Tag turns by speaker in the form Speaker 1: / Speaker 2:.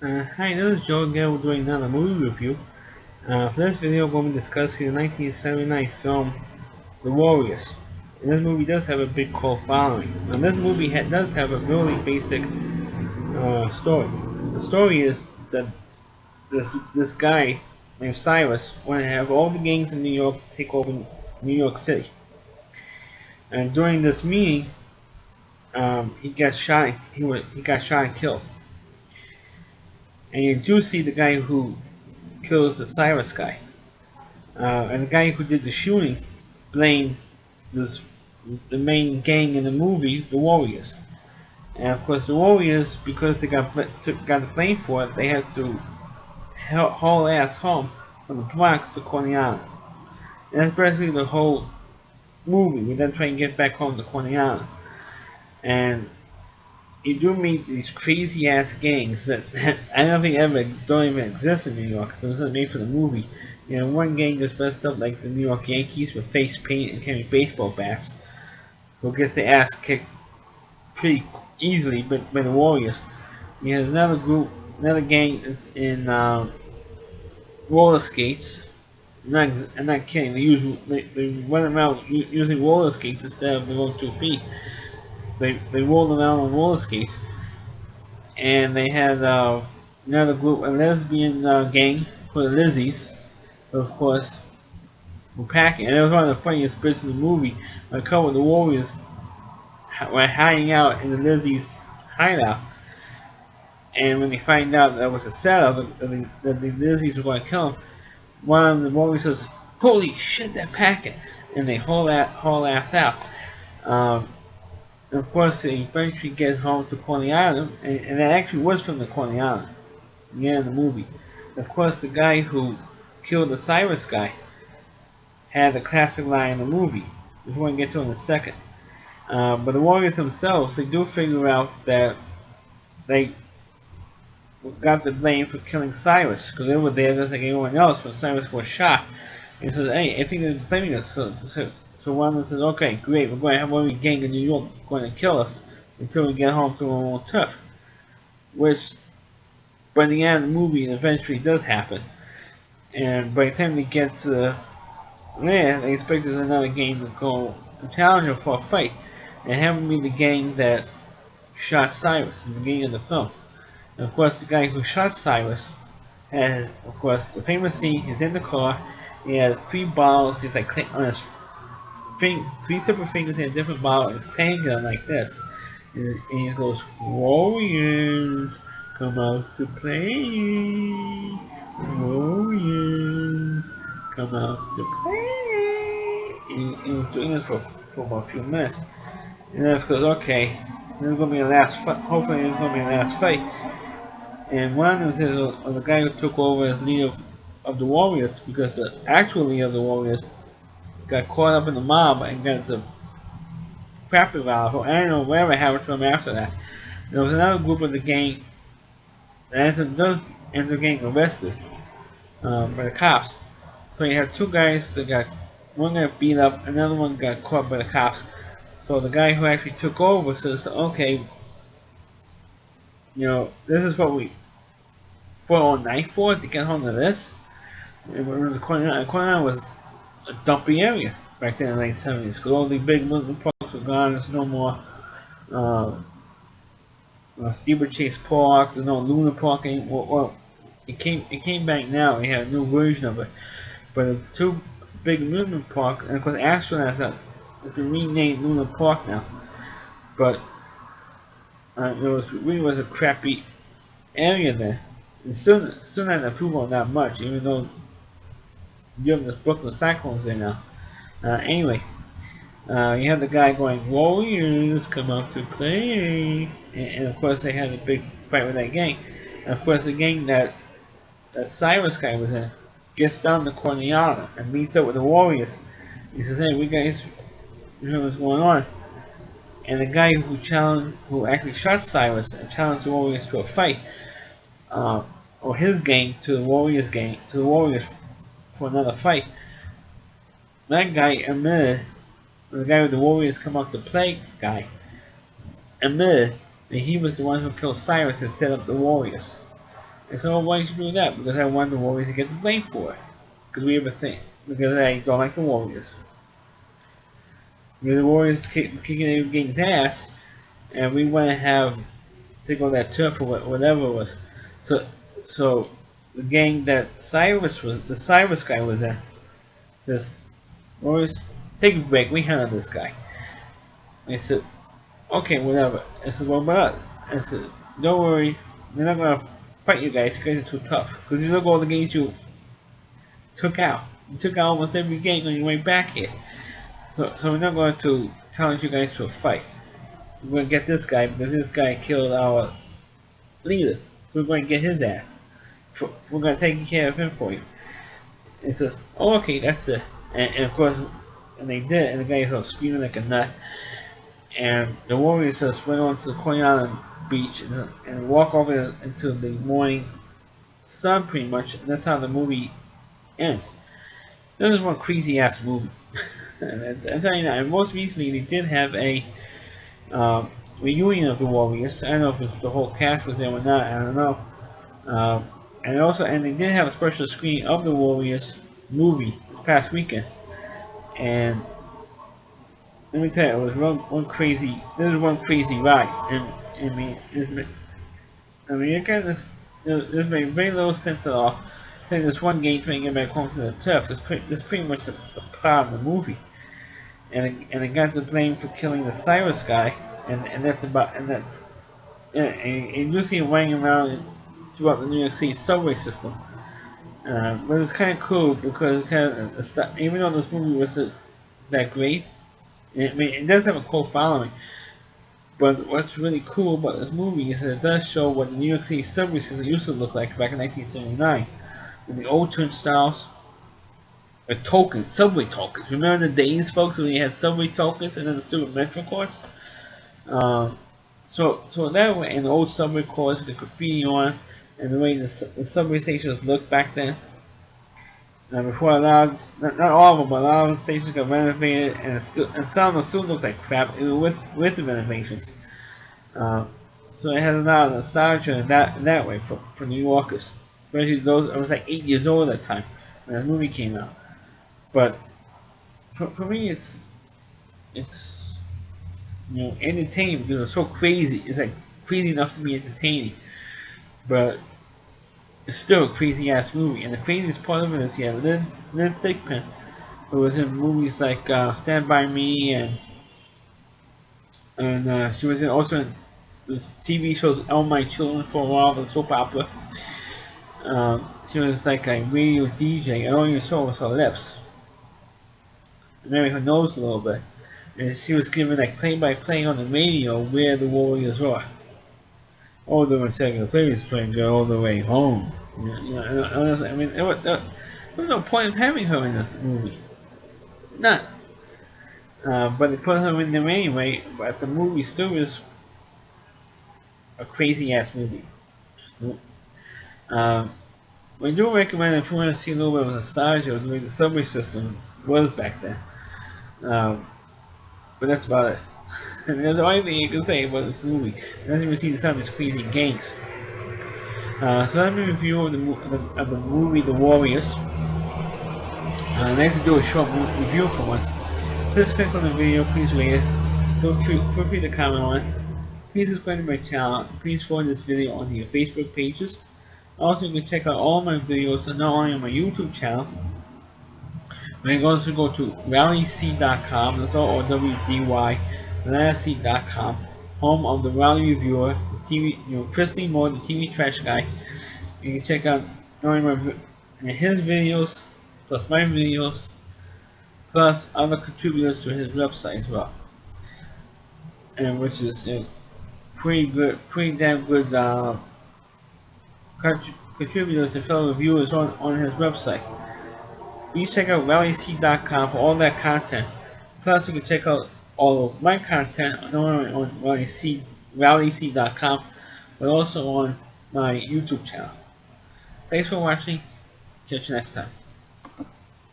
Speaker 1: Hi, this is Joe again. We're doing another movie review. For this video, we're going to be discussing the 1979 film The Warriors. And this movie does have a big cult following. Now, this movie does have a really basic story. The story is that this guy named Cyrus wanted to have all the gangs in New York take over New York City. And during this meeting, he got shot. He got shot and killed. And you do see the guy who kills the Cyrus guy. And the guy who did the shooting blamed this, the main gang in the movie, the Warriors. And of course, the Warriors, because they got the blame for it, they had to haul ass home from the Bronx to Coney Island. And that's basically the whole movie. We then try and get back home to Coney Island. And you do meet these crazy ass gangs that I don't think ever don't even exist in New York. It was made for the movie. You know, one gang just dressed up like the New York Yankees with face paint and carrying baseball bats, who gets their ass kicked pretty easily by the Warriors. You have another group, another gang is in roller skates. I'm not kidding. They run around using roller skates instead of their own 2 feet. They roll around on roller skates, and they had another group, a lesbian gang for the Lizzies, who of course were packing. And it was one of the funniest bits of the movie. A couple of the Warriors were hiding out in the Lizzies' hideout, and when they find out that was a setup, that the Lizzies were going to kill him, one of the Warriors says, "Holy shit, they're packing!" And they haul ass out. Um, and of course, they eventually get home to Coney Island, and that actually was from the Coney Island. Yeah, in the movie. Of course, the guy who killed the Cyrus guy had a classic line in the movie, which we're going to get to in a second. But the Warriors themselves, they do figure out that they got the blame for killing Cyrus, because they were there just like everyone else when Cyrus was shot. And he says, "Hey, I think they're blaming us." So one of them says, "Okay, great, we're going to have one gang in New York going to kill us until we get home to our own turf." Which, by the end of the movie, it eventually does happen. And by the time they get to the land, they expect there's another gang to go and challenge them for a fight. And it happened to be the gang that shot Cyrus in the beginning of the film. And of course, the guy who shot Cyrus has, of course, the famous scene. He's in the car. He has 3 bottles. He's like on his 3 separate fingers in a different bottle. He's clanking them like this. And he goes, "Warriors, come out to play. Warriors, come out to play." And he was doing this for about a few minutes. And then it goes, "Okay, this is going to be the last fight. Hopefully, this is going to be the last fight." And one of them says, the guy who took over as leader of the Warriors, because the actual leader of the Warriors got caught up in the mob and got the crap out of him. I don't know whatever happened to him after that. There was another group of the gang that ended up getting arrested by the cops. So you had 2 guys that got, one got beat up, another one got caught by the cops. So the guy who actually took over says, "Okay, this is what we fought all night for to get home to this." And the Corner was a dumpy area back then in the late 70s because all the big amusement parks were gone. There's no more uh, Steeplechase Park. There's no Luna Park anymore. Well, it came back now. They had a new version of it. But the 2 big amusement parks, and of course, Astronauts have been renamed Luna Park now. But really was a crappy area there. And still not approval that much, even though you have the Brooklyn Cyclones there now. Anyway, you have the guy going, "Warriors, come out to play." And of course, they had a big fight with that gang. And of course, the gang that Cyrus guy was in gets down to Corniana and meets up with the Warriors. He says, "Hey, we guys, you know what's going on?" And the guy who actually shot Cyrus and challenged the Warriors to a fight, uh, or his gang to the Warriors for another fight. That guy admitted, the guy with the Warriors come out to play guy, admitted that he was the one who killed Cyrus and set up the Warriors. And so why did you do that? Because I want the Warriors to get the blame for it. Because we have a thing. Because I don't like the Warriors. Because the Warriors kicking everybody's ass, and we want to have take on that turf or whatever it was. So, so the gang that the Cyrus guy was in, says, Warriors, take a break. We handle this guy. And I said, okay, whatever. I said, well, but I said, don't worry, we're not gonna fight you guys. You guys are too tough. Because you look at all the games you took out. You took out almost every game on your way back here. So we're not going to challenge you guys to a fight. We're gonna get this guy because this guy killed our leader. So we're going to get his ass. We're going to take care of him for you. And says, oh, okay, that's it. And of course, and they did, and the guy was screaming like a nut. And the Warriors just went on to the Coney Island beach and walk over into the morning sun, pretty much. And that's how the movie ends. This is one crazy ass movie. I'm telling you that. And most recently, they did have a reunion of the Warriors. I don't know if it's the whole cast was there or not. I don't know. And they did have a special screening of the Warriors movie this past weekend. And let me tell you, it was one crazy. This is one crazy ride. And again, this made very little sense at all. I think this one game trying to get back home to the turf. That's pretty much the plot of the movie. And it got the blame for killing the Cyrus guy. And that's about and that's yeah. And you see him running around throughout the New York City subway system. But it's kind of cool because even though this movie wasn't that great, it does have a cult following. But what's really cool about this movie is that it does show what the New York City subway system used to look like back in 1979. With the old turnstiles, with tokens, subway tokens. Remember the days, folks, when you had subway tokens and then the stupid Metro cards? So that way, and the old subway cars with the graffiti on, and the way the subway stations looked back then. Before a lot, not all of them, but a lot of the stations got renovated, and some of them still look like crap, even with the renovations. So it has a lot of nostalgia in that way for New Yorkers, especially those. I was like 8 years old at the time when the movie came out. But for me, it's entertaining because it's so crazy. It's like crazy enough to be entertaining, but it's still a crazy ass movie. And the craziest part of it is, yeah, Lynn Thigpen, who was in movies like Stand By Me, and she was also in this TV shows All My Children for a while, the soap opera. She was like a radio DJ, and all you saw was her lips, and maybe her nose a little bit. And she was giving like play-by-play on the radio where the Warriors were. All they were saying the players trying to go all the way home. I mean, there was no point in having her in this movie. None. But they put her in there anyway. But the movie still is a crazy ass movie. Um, I do recommend if you want to see a little bit of nostalgia of the way the subway system was back then. But that's about it. And that's the only thing you can say about this movie. It doesn't even see some of these crazy gangs. So that's my review of the movie The Warriors. Next to do a short review for once. Please click on the video, please rate it. Feel free to comment on it. Please subscribe to my channel. Please forward this video onto your Facebook pages. Also, you can check out all my videos, not only on my YouTube channel, but you can also go to rallyc.com, that's all, or WDY, rallyc.com, home of the Rally Reviewer, the TV, Chris Lee Moore, the TV trash guy. You can check out his videos, plus my videos, plus other contributors to his website as well, and which is pretty damn good contributors and fellow viewers on his website. Please check out rallyc.com for all that content. Plus, you can check out all of my content not only on rallyc.com, but also on my YouTube channel. Thanks for watching. Catch you next time.